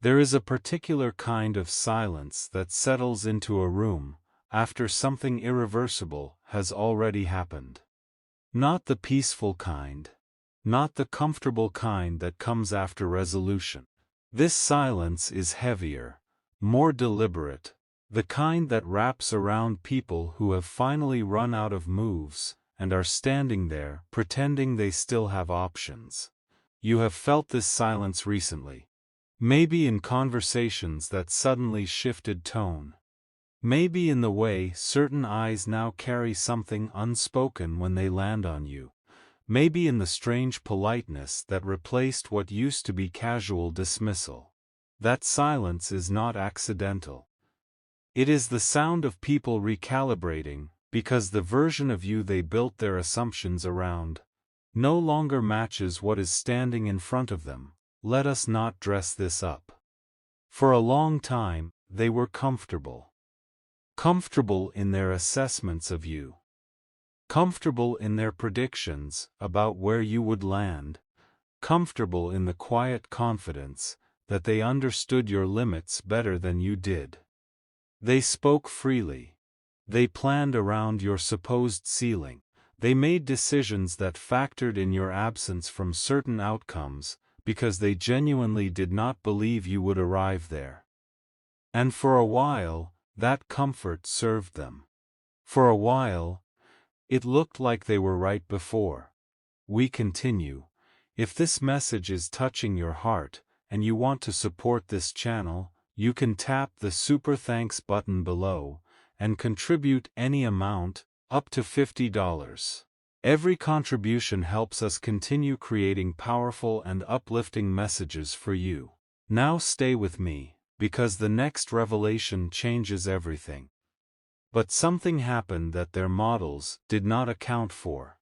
There is a particular kind of silence that settles into a room after something irreversible has already happened. Not the peaceful kind. Not the comfortable kind that comes after resolution. This silence is heavier, more deliberate, the kind that wraps around people who have finally run out of moves and are standing there pretending they still have options. You have felt this silence recently. Maybe in conversations that suddenly shifted tone. Maybe in the way certain eyes now carry something unspoken when they land on you. Maybe in the strange politeness that replaced what used to be casual dismissal. That silence is not accidental. It is the sound of people recalibrating, because the version of you they built their assumptions around no longer matches what is standing in front of them. Let us not dress this up. For a long time, they were comfortable. Comfortable in their assessments of you. Comfortable in their predictions about where you would land. Comfortable in the quiet confidence that they understood your limits better than you did. They spoke freely. They planned around your supposed ceiling. They made decisions that factored in your absence from certain outcomes, because they genuinely did not believe you would arrive there. And for a while, that comfort served them. For a while, it looked like they were right before. We continue. If this message is touching your heart, and you want to support this channel, you can tap the Super Thanks button below, and contribute any amount, up to $50. Every contribution helps us continue creating powerful and uplifting messages for you. Now stay with me, because the next revelation changes everything. But something happened that their models did not account for.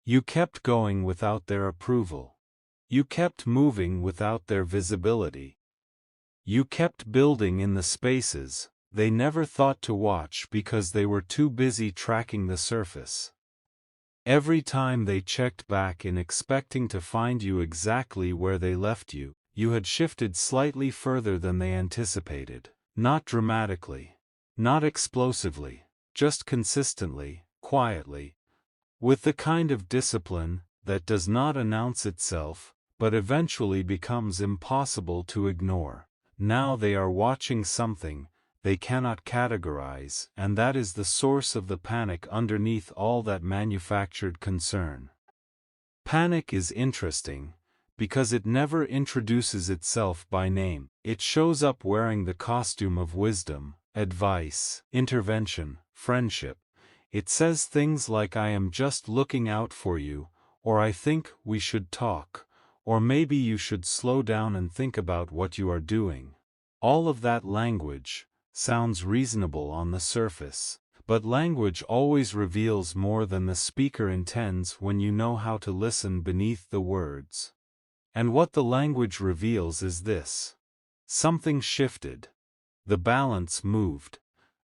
You kept going without their approval. You kept moving without their visibility. You kept building in the spaces they never thought to watch because they were too busy tracking the surface. Every time they checked back in expecting to find you exactly where they left you, you had shifted slightly further than they anticipated. Not dramatically. Not explosively. Just consistently, quietly. With the kind of discipline that does not announce itself, but eventually becomes impossible to ignore. Now they are watching something they cannot categorize, and that is the source of the panic underneath all that manufactured concern. Panic is interesting, because it never introduces itself by name. It shows up wearing the costume of wisdom, advice, intervention, friendship. It says things like "I am just looking out for you," or "I think we should talk," or "maybe you should slow down and think about what you are doing." All of that language sounds reasonable on the surface, but language always reveals more than the speaker intends when you know how to listen beneath the words. And what the language reveals is this: something shifted. The balance moved.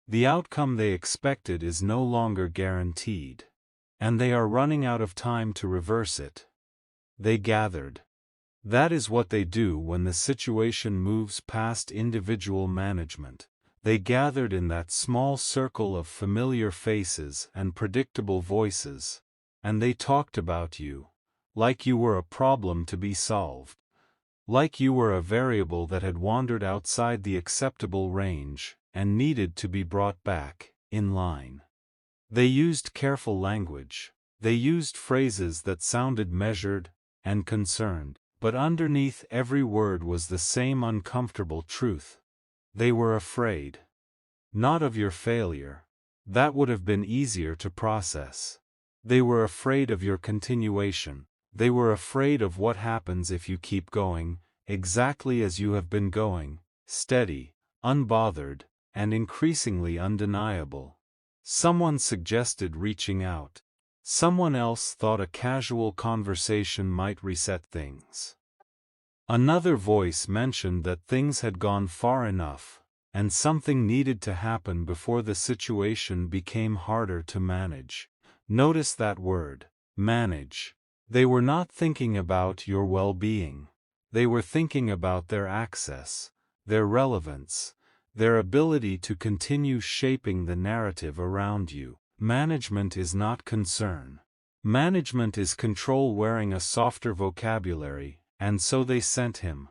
The outcome they expected is no longer guaranteed. And they are running out of time to reverse it. They gathered. That is what they do when the situation moves past individual management. They gathered in that small circle of familiar faces and predictable voices, and they talked about you, like you were a problem to be solved, like you were a variable that had wandered outside the acceptable range and needed to be brought back in line. They used careful language. They used phrases that sounded measured and concerned, but underneath every word was the same uncomfortable truth. They were afraid. Not of your failure. That would have been easier to process. They were afraid of your continuation. They were afraid of what happens if you keep going, exactly as you have been going, steady, unbothered, and increasingly undeniable. Someone suggested reaching out. Someone else thought a casual conversation might reset things. Another voice mentioned that things had gone far enough, and something needed to happen before the situation became harder to manage. Notice that word, manage. They were not thinking about your well-being. They were thinking about their access, their relevance, their ability to continue shaping the narrative around you. Management is not concern. Management is control wearing a softer vocabulary, and so they sent him.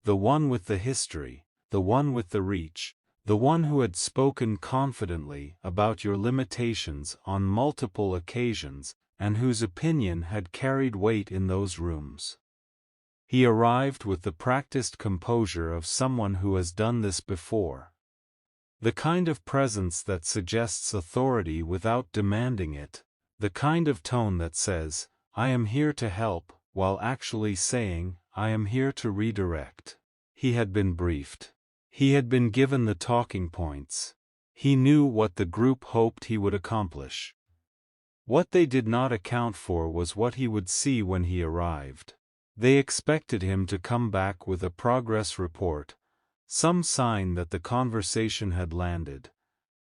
The one with the history, the one with the reach, the one who had spoken confidently about your limitations on multiple occasions, and whose opinion had carried weight in those rooms. He arrived with the practiced composure of someone who has done this before. The kind of presence that suggests authority without demanding it, the kind of tone that says, "I am here to help," while actually saying, "I am here to redirect." He had been briefed. He had been given the talking points. He knew what the group hoped he would accomplish. What they did not account for was what he would see when he arrived. They expected him to come back with a progress report, some sign that the conversation had landed,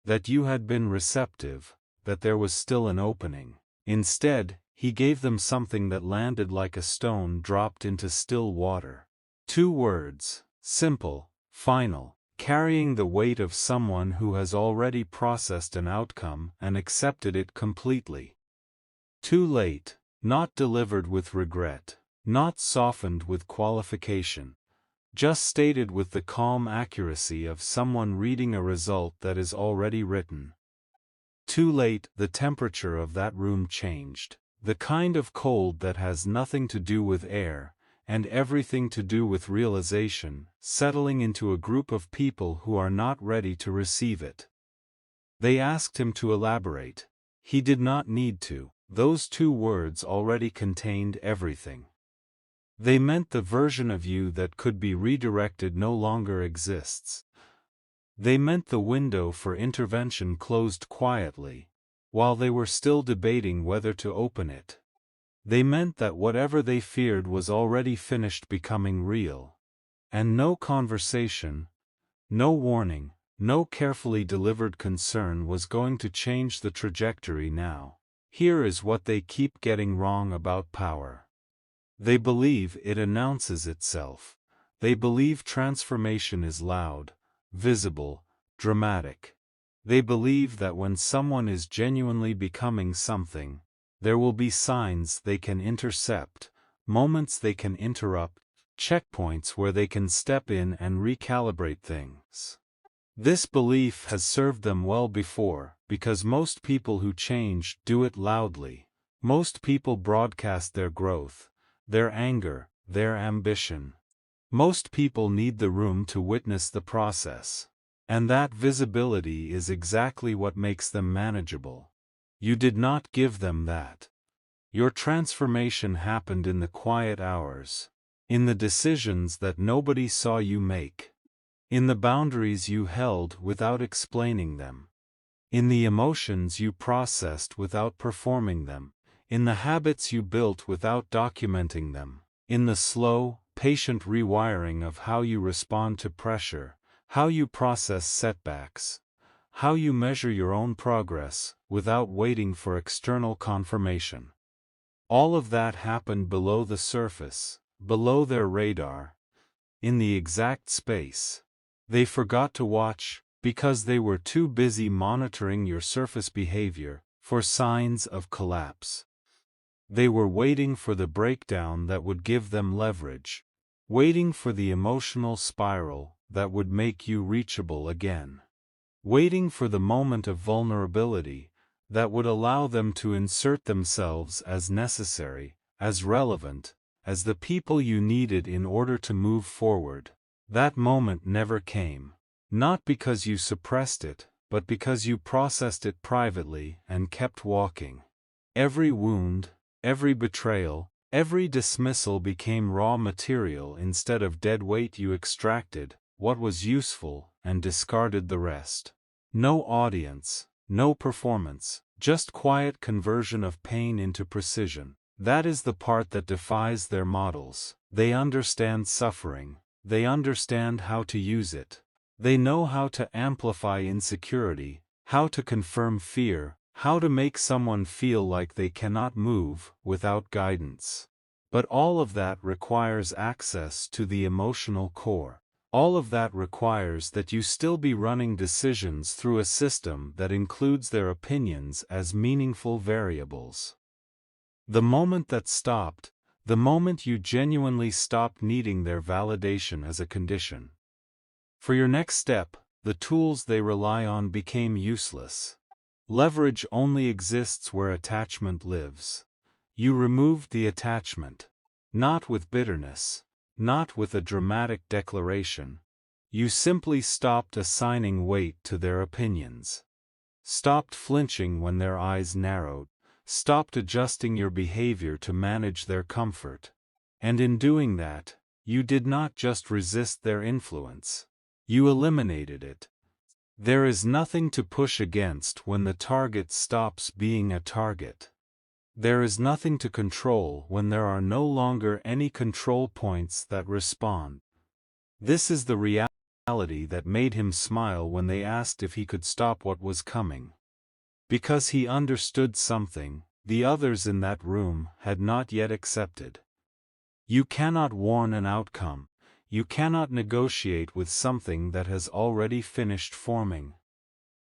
that you had been receptive, that there was still an opening. Instead, he gave them something that landed like a stone dropped into still water. 2 words, simple, final, carrying the weight of someone who has already processed an outcome and accepted it completely. Too late, not delivered with regret, not softened with qualification, just stated with the calm accuracy of someone reading a result that is already written. Too late, the temperature of that room changed, the kind of cold that has nothing to do with air, and everything to do with realization, settling into a group of people who are not ready to receive it. They asked him to elaborate. He did not need to. Those 2 words already contained everything. They meant the version of you that could be redirected no longer exists. They meant the window for intervention closed quietly, while they were still debating whether to open it. They meant that whatever they feared was already finished becoming real. And no conversation, no warning, no carefully delivered concern was going to change the trajectory now. Here is what they keep getting wrong about power. They believe it announces itself. They believe transformation is loud, visible, dramatic. They believe that when someone is genuinely becoming something, there will be signs they can intercept, moments they can interrupt, checkpoints where they can step in and recalibrate things. This belief has served them well before, because most people who change do it loudly. Most people broadcast their growth, their anger, their ambition. Most people need the room to witness the process. And that visibility is exactly what makes them manageable. You did not give them that. Your transformation happened in the quiet hours, in the decisions that nobody saw you make, in the boundaries you held without explaining them, in the emotions you processed without performing them, in the habits you built without documenting them, in the slow, patient rewiring of how you respond to pressure, how you process setbacks, how you measure your own progress without waiting for external confirmation. All of that happened below the surface, below their radar, in the exact space they forgot to watch because they were too busy monitoring your surface behavior for signs of collapse. They were waiting for the breakdown that would give them leverage, waiting for the emotional spiral that would make you reachable again. Waiting for the moment of vulnerability that would allow them to insert themselves as necessary, as relevant, as the people you needed in order to move forward. That moment never came. Not because you suppressed it, but because you processed it privately and kept walking. Every wound, every betrayal, every dismissal became raw material instead of dead weight. You extracted what was useful and discarded the rest. No audience, no performance, just quiet conversion of pain into precision. That is the part that defies their models. They understand suffering. They understand how to use it. They know how to amplify insecurity, how to confirm fear, how to make someone feel like they cannot move without guidance. But all of that requires access to the emotional core. All of that requires that you still be running decisions through a system that includes their opinions as meaningful variables. The moment that stopped, the moment you genuinely stopped needing their validation as a condition. For your next step, the tools they rely on became useless. Leverage only exists where attachment lives. You removed the attachment. Not with bitterness, not with a dramatic declaration. You simply stopped assigning weight to their opinions. Stopped flinching when their eyes narrowed. Stopped adjusting your behavior to manage their comfort. And in doing that, you did not just resist their influence. You eliminated it. There is nothing to push against when the target stops being a target. There is nothing to control when there are no longer any control points that respond. This is the reality that made him smile when they asked if he could stop what was coming. Because he understood something the others in that room had not yet accepted. You cannot warn an outcome. You cannot negotiate with something that has already finished forming.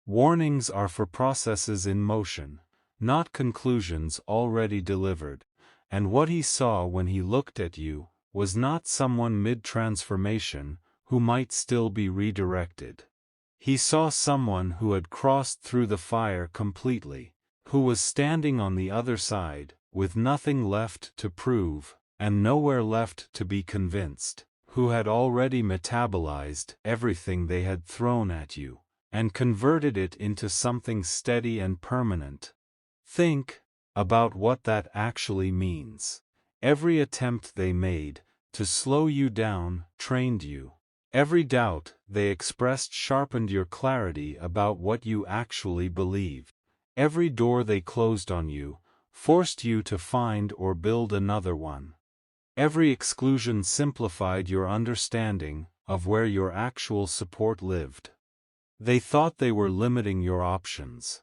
Warnings are for processes in motion, not conclusions already delivered, and what he saw when he looked at you was not someone mid-transformation who might still be redirected. He saw someone who had crossed through the fire completely, who was standing on the other side, with nothing left to prove, and nowhere left to be convinced, who had already metabolized everything they had thrown at you, and converted it into something steady and permanent. Think about what that actually means. Every attempt they made to slow you down trained you. Every doubt they expressed sharpened your clarity about what you actually believed. Every door they closed on you forced you to find or build another one. Every exclusion simplified your understanding of where your actual support lived. They thought they were limiting your options.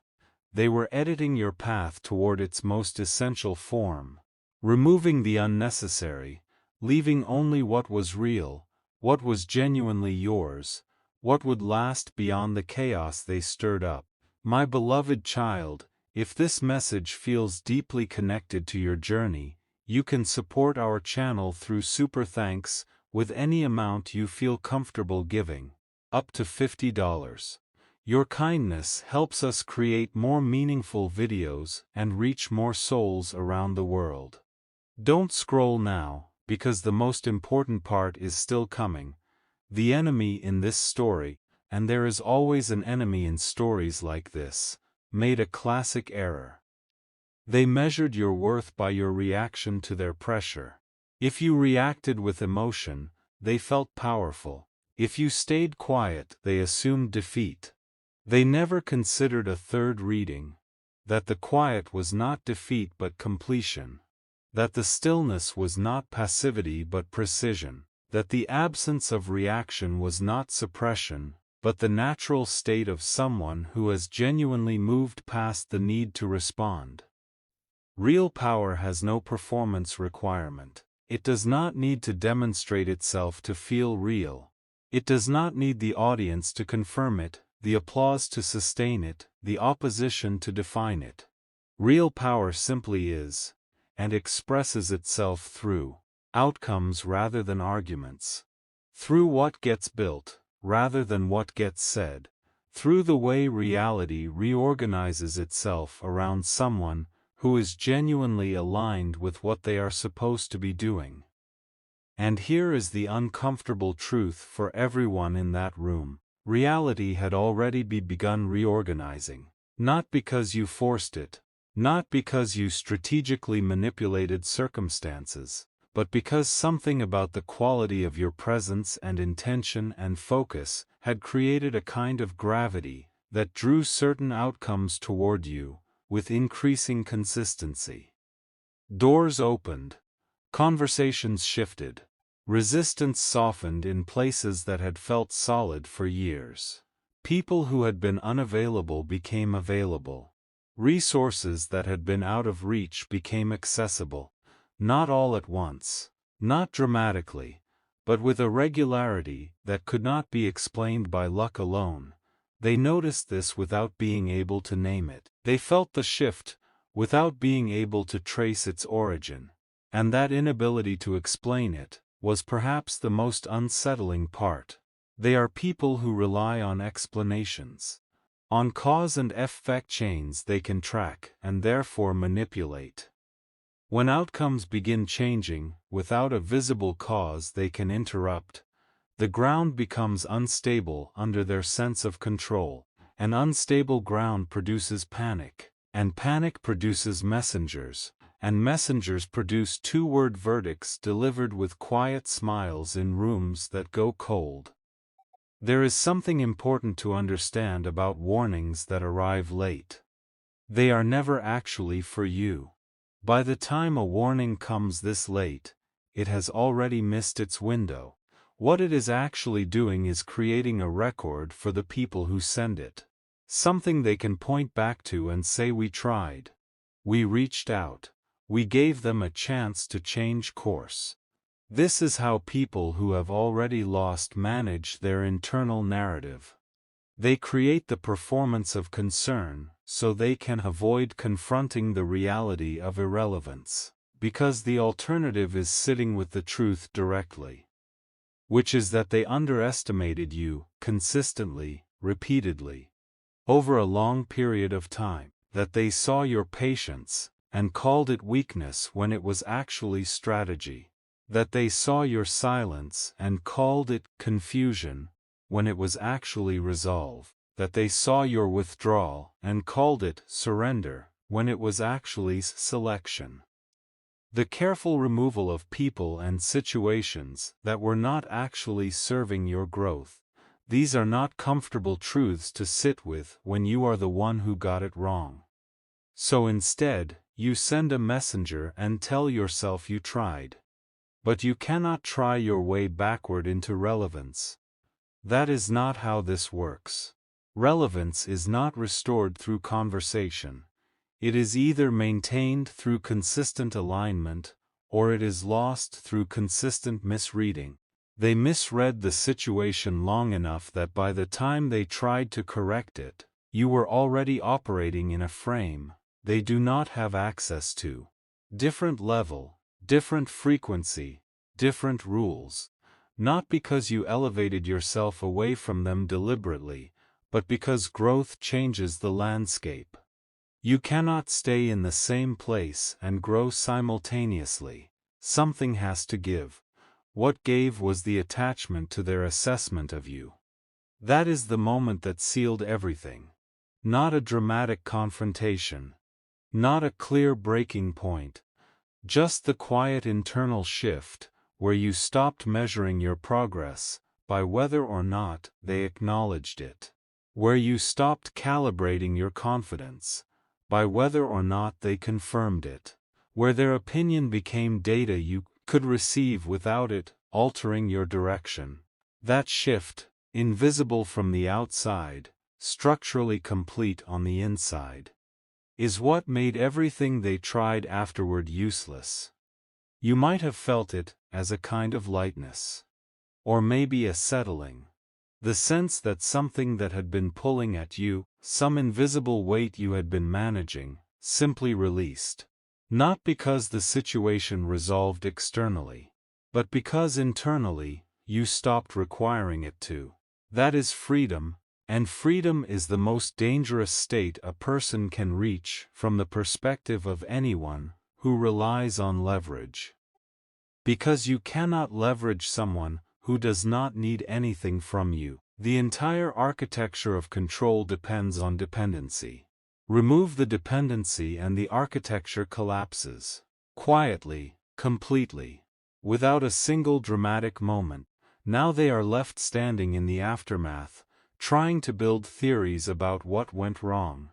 They were editing your path toward its most essential form, removing the unnecessary, leaving only what was real, what was genuinely yours, what would last beyond the chaos they stirred up. My beloved child, if this message feels deeply connected to your journey, you can support our channel through Super Thanks with any amount you feel comfortable giving, up to $50. Your kindness helps us create more meaningful videos and reach more souls around the world. Don't scroll now, because the most important part is still coming. The enemy in this story, and there is always an enemy in stories like this, made a classic error. They measured your worth by your reaction to their pressure. If you reacted with emotion, they felt powerful. If you stayed quiet, they assumed defeat. They never considered a third reading, that the quiet was not defeat but completion, that the stillness was not passivity but precision, that the absence of reaction was not suppression, but the natural state of someone who has genuinely moved past the need to respond. Real power has no performance requirement. It does not need to demonstrate itself to feel real. It does not need the audience to confirm it, the applause to sustain it, the opposition to define it. Real power simply is, and expresses itself through outcomes rather than arguments. Through what gets built, rather than what gets said. Through the way reality reorganizes itself around someone who is genuinely aligned with what they are supposed to be doing. And here is the uncomfortable truth for everyone in that room. Reality had already begun reorganizing. Not because you forced it, not because you strategically manipulated circumstances, but because something about the quality of your presence and intention and focus had created a kind of gravity that drew certain outcomes toward you with increasing consistency. Doors opened, conversations shifted, resistance softened in places that had felt solid for years. People who had been unavailable became available. Resources that had been out of reach became accessible. Not all at once, not dramatically, but with a regularity that could not be explained by luck alone. They noticed this without being able to name it. They felt the shift, without being able to trace its origin. And that inability to explain it was perhaps the most unsettling part. They are people who rely on explanations, on cause and effect chains they can track and therefore manipulate. When outcomes begin changing, without a visible cause they can interrupt, the ground becomes unstable under their sense of control, and unstable ground produces panic, and panic produces messengers, and messengers produce two-word verdicts delivered with quiet smiles in rooms that go cold. There is something important to understand about warnings that arrive late. They are never actually for you. By the time a warning comes this late, it has already missed its window. What it is actually doing is creating a record for the people who send it. Something they can point back to and say, we tried. We reached out. We gave them a chance to change course. This is how people who have already lost manage their internal narrative. They create the performance of concern so they can avoid confronting the reality of irrelevance, because the alternative is sitting with the truth directly, which is that they underestimated you consistently, repeatedly, over a long period of time, that they saw your patience and called it weakness when it was actually strategy, that they saw your silence and called it confusion when it was actually resolve, that they saw your withdrawal and called it surrender when it was actually selection. The careful removal of people and situations that were not actually serving your growth. These are not comfortable truths to sit with when you are the one who got it wrong. So instead, you send a messenger and tell yourself you tried. But you cannot try your way backward into relevance. That is not how this works. Relevance is not restored through conversation. It is either maintained through consistent alignment, or it is lost through consistent misreading. They misread the situation long enough that by the time they tried to correct it, you were already operating in a frame they do not have access to. Different level, different frequency, different rules. Not because you elevated yourself away from them deliberately, but because growth changes the landscape. You cannot stay in the same place and grow simultaneously. Something has to give. What gave was the attachment to their assessment of you. That is the moment that sealed everything. Not a dramatic confrontation. Not a clear breaking point. Just the quiet internal shift, where you stopped measuring your progress by whether or not they acknowledged it. Where you stopped calibrating your confidence by whether or not they confirmed it. Where their opinion became data you could receive without it altering your direction. That shift, invisible from the outside, structurally complete on the inside, is what made everything they tried afterward useless. You might have felt it as a kind of lightness. Or maybe a settling. The sense that something that had been pulling at you, some invisible weight you had been managing, simply released. Not because the situation resolved externally, but because internally, you stopped requiring it to. That is freedom, and freedom is the most dangerous state a person can reach from the perspective of anyone who relies on leverage. Because you cannot leverage someone who does not need anything from you. The entire architecture of control depends on dependency. Remove the dependency and the architecture collapses. Quietly, completely. Without a single dramatic moment. Now they are left standing in the aftermath, trying to build theories about what went wrong.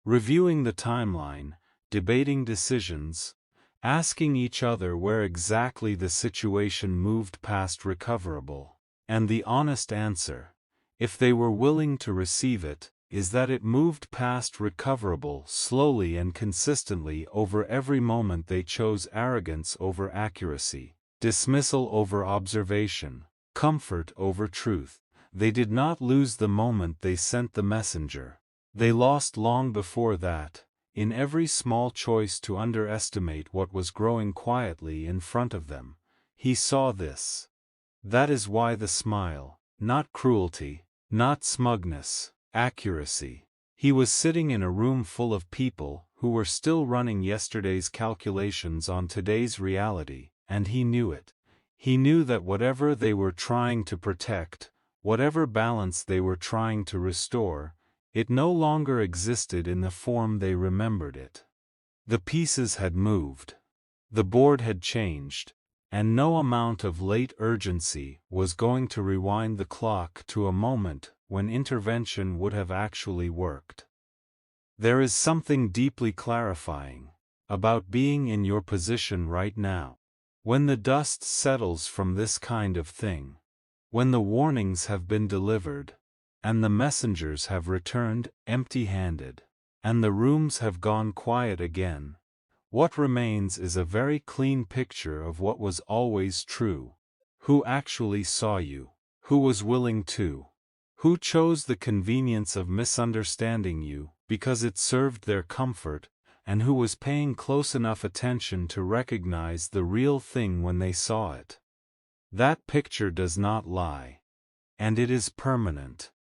Reviewing the timeline, debating decisions, asking each other where exactly the situation moved past recoverable. And the honest answer, if they were willing to receive it, is that it moved past recoverable slowly and consistently over every moment they chose arrogance over accuracy, dismissal over observation, comfort over truth. They did not lose the moment they sent the messenger. They lost long before that, in every small choice to underestimate what was growing quietly in front of them. He saw this. That is why the smile, not cruelty, not smugness, accuracy. He was sitting in a room full of people who were still running yesterday's calculations on today's reality, and he knew it. He knew that whatever they were trying to protect, whatever balance they were trying to restore, it no longer existed in the form they remembered it. The pieces had moved. The board had changed, and no amount of late urgency was going to rewind the clock to a moment when intervention would have actually worked. There is something deeply clarifying about being in your position right now. When the dust settles from this kind of thing, when the warnings have been delivered, and the messengers have returned empty-handed, and the rooms have gone quiet again, what remains is a very clean picture of what was always true. Who actually saw you? Who was willing to? Who chose the convenience of misunderstanding you because it served their comfort, and who was paying close enough attention to recognize the real thing when they saw it? That picture does not lie. And it is permanent.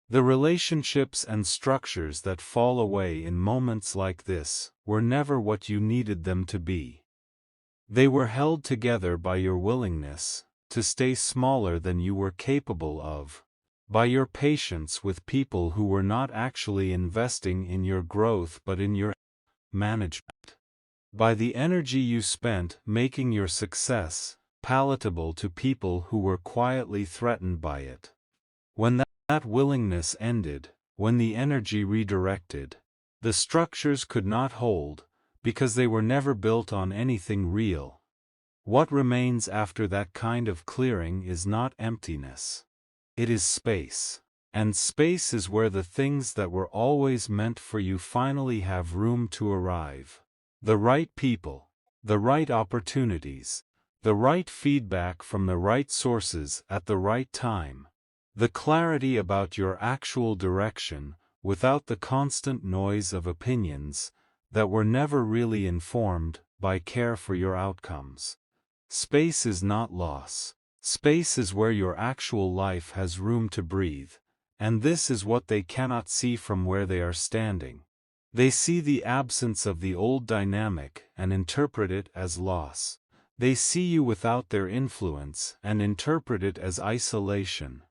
The relationships and structures that fall away in moments like this were never what you needed them to be. They were held together by your willingness to stay smaller than you were capable of, by your patience with people who were not actually investing in your growth but in your management, by the energy you spent making your success palatable to people who were quietly threatened by it. When that willingness ended, when the energy redirected, the structures could not hold, because they were never built on anything real. What remains after that kind of clearing is not emptiness. It is space. And space is where the things that were always meant for you finally have room to arrive. The right people, the right opportunities, the right feedback from the right sources at the right time. The clarity about your actual direction, without the constant noise of opinions that were never really informed by care for your outcomes. Space is not loss. Space is where your actual life has room to breathe, and this is what they cannot see from where they are standing. They see the absence of the old dynamic and interpret it as loss. They see you without their influence and interpret it as isolation.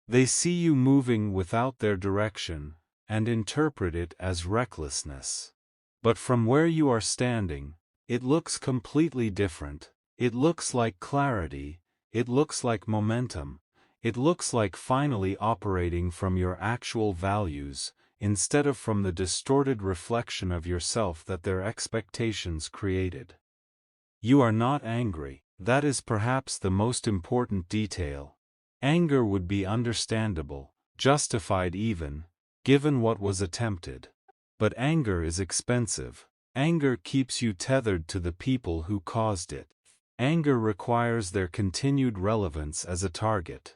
They see you moving without their direction, and interpret it as recklessness. But from where you are standing, it looks completely different. It looks like clarity, it looks like momentum, it looks like finally operating from your actual values, instead of from the distorted reflection of yourself that their expectations created. You are not angry. That is perhaps the most important detail. Anger would be understandable, justified even, given what was attempted. But anger is expensive. Anger keeps you tethered to the people who caused it. Anger requires their continued relevance as a target.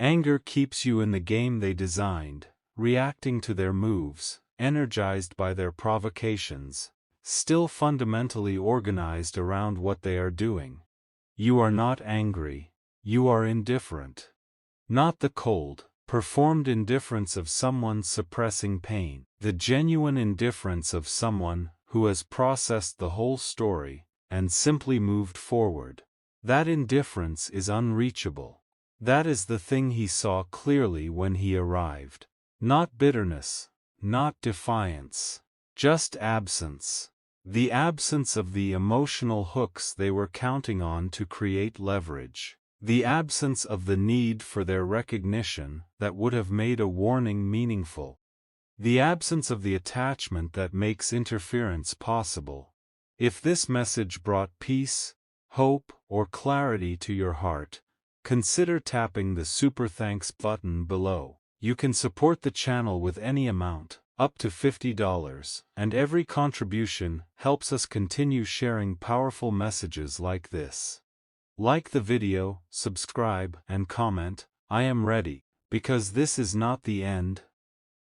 Anger keeps you in the game they designed, reacting to their moves, energized by their provocations, still fundamentally organized around what they are doing. You are not angry, you are indifferent. Not the cold, performed indifference of someone suppressing pain, the genuine indifference of someone who has processed the whole story and simply moved forward. That indifference is unreachable. That is the thing he saw clearly when he arrived. Not bitterness, not defiance, just absence. The absence of the emotional hooks they were counting on to create leverage. The absence of the need for their recognition that would have made a warning meaningful. The absence of the attachment that makes interference possible. If this message brought peace, hope, or clarity to your heart, consider tapping the Super Thanks button below. You can support the channel with any amount, up to $50, and every contribution helps us continue sharing powerful messages like this. Like the video, subscribe, and comment. I am ready, because this is not the end.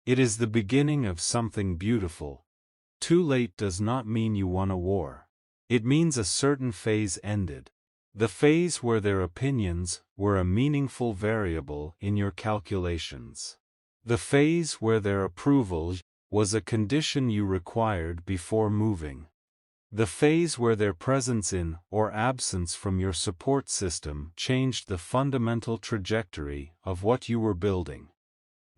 It is the beginning of something beautiful. Too late does not mean you won a war. It means a certain phase ended. The phase where their opinions were a meaningful variable in your calculations. The phase where their approval was a condition you required before moving. The phase where their presence in or absence from your support system changed the fundamental trajectory of what you were building.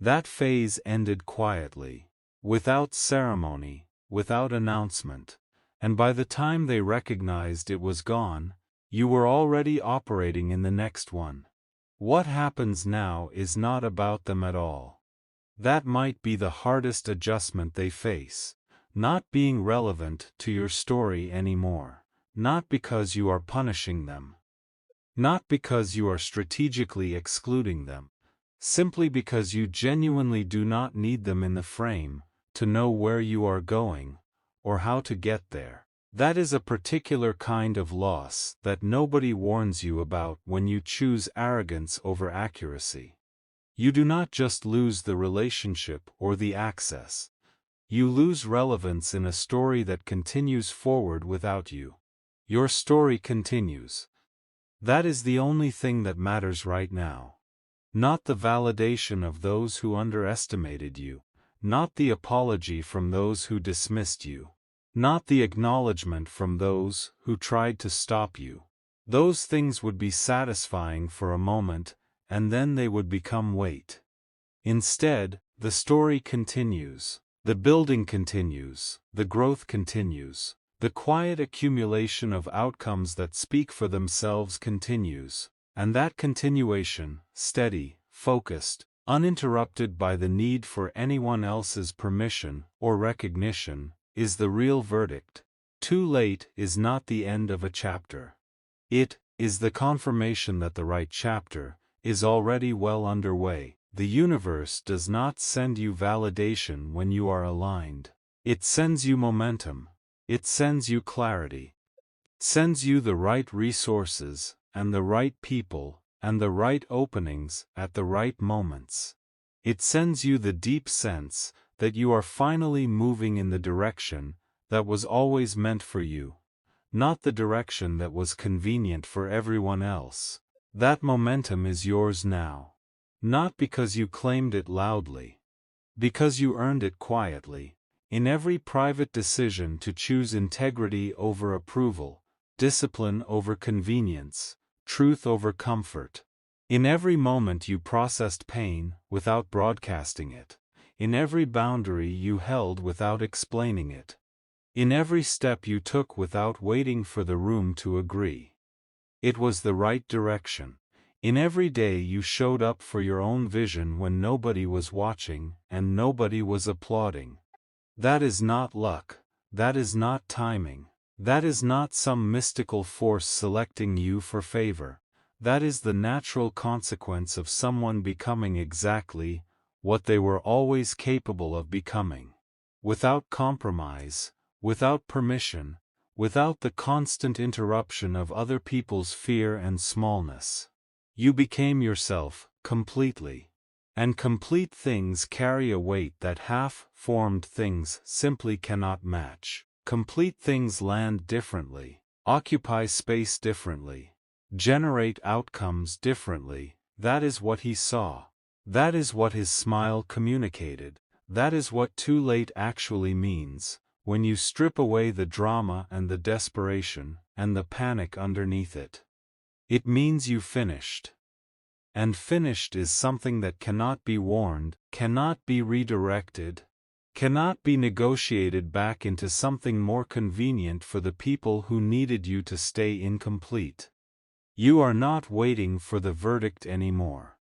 That phase ended quietly, without ceremony, without announcement, and by the time they recognized it was gone, you were already operating in the next one. What happens now is not about them at all. That might be the hardest adjustment they face. Not being relevant to your story anymore. Not because you are punishing them. Not because you are strategically excluding them. Simply because you genuinely do not need them in the frame to know where you are going or how to get there. That is a particular kind of loss that nobody warns you about when you choose arrogance over accuracy. You do not just lose the relationship or the access. You lose relevance in a story that continues forward without you. Your story continues. That is the only thing that matters right now. Not the validation of those who underestimated you. Not the apology from those who dismissed you. Not the acknowledgement from those who tried to stop you. Those things would be satisfying for a moment, and then they would become weight. Instead, the story continues. The building continues, the growth continues, the quiet accumulation of outcomes that speak for themselves continues, and that continuation, steady, focused, uninterrupted by the need for anyone else's permission or recognition, is the real verdict. Too late is not the end of a chapter. It is the confirmation that the right chapter is already well underway. The universe does not send you validation when you are aligned. It sends you momentum. It sends you clarity. It sends you the right resources, and the right people, and the right openings at the right moments. It sends you the deep sense that you are finally moving in the direction that was always meant for you, not the direction that was convenient for everyone else. That momentum is yours now. Not because you claimed it loudly. Because you earned it quietly, in every private decision to choose integrity over approval, discipline over convenience, truth over comfort. In every moment you processed pain without broadcasting it. In every boundary you held without explaining it. In every step you took without waiting for the room to agree. It was the right direction. In every day you showed up for your own vision when nobody was watching and nobody was applauding. That is not luck. That is not timing. That is not some mystical force selecting you for favor. That is the natural consequence of someone becoming exactly what they were always capable of becoming. Without compromise, without permission, without the constant interruption of other people's fear and smallness. You became yourself, completely. And complete things carry a weight that half-formed things simply cannot match. Complete things land differently, occupy space differently, generate outcomes differently. That is what he saw. That is what his smile communicated. That is what too late actually means, when you strip away the drama and the desperation, and the panic underneath it. It means you finished. And finished is something that cannot be warned, cannot be redirected, cannot be negotiated back into something more convenient for the people who needed you to stay incomplete. You are not waiting for the verdict anymore.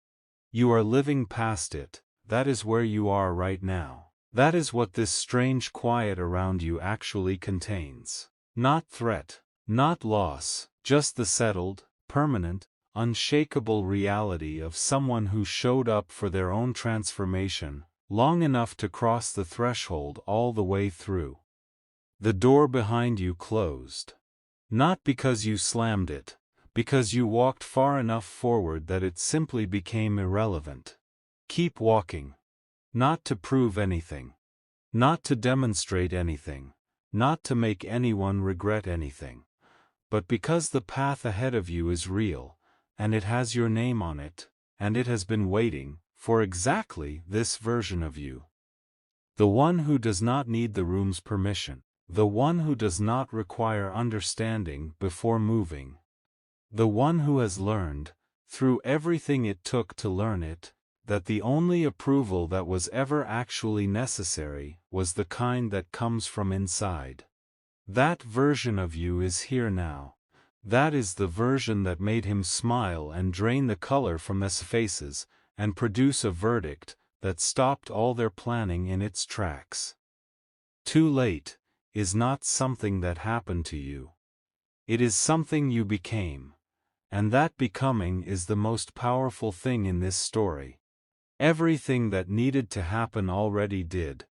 You are living past it. That is where you are right now. That is what this strange quiet around you actually contains. Not threat, not loss, just the settled, permanent, unshakable reality of someone who showed up for their own transformation, long enough to cross the threshold all the way through. The door behind you closed. Not because you slammed it, Because you walked far enough forward that it simply became irrelevant. Keep walking. Not to prove anything. Not to demonstrate anything. Not to make anyone regret anything. But because the path ahead of you is real, and it has your name on it, and it has been waiting for exactly this version of you. The one who does not need the room's permission. The one who does not require understanding before moving. The one who has learned, through everything it took to learn it, that the only approval that was ever actually necessary was the kind that comes from inside. That version of you is here now. That is the version that made him smile and drain the color from his faces, and produce a verdict that stopped all their planning in its tracks. Too late is not something that happened to you. It is something you became. And that becoming is the most powerful thing in this story. Everything that needed to happen already did.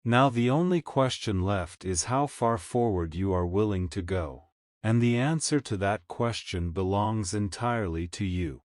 Now the only question left is how far forward you are willing to go. And the answer to that question belongs entirely to you.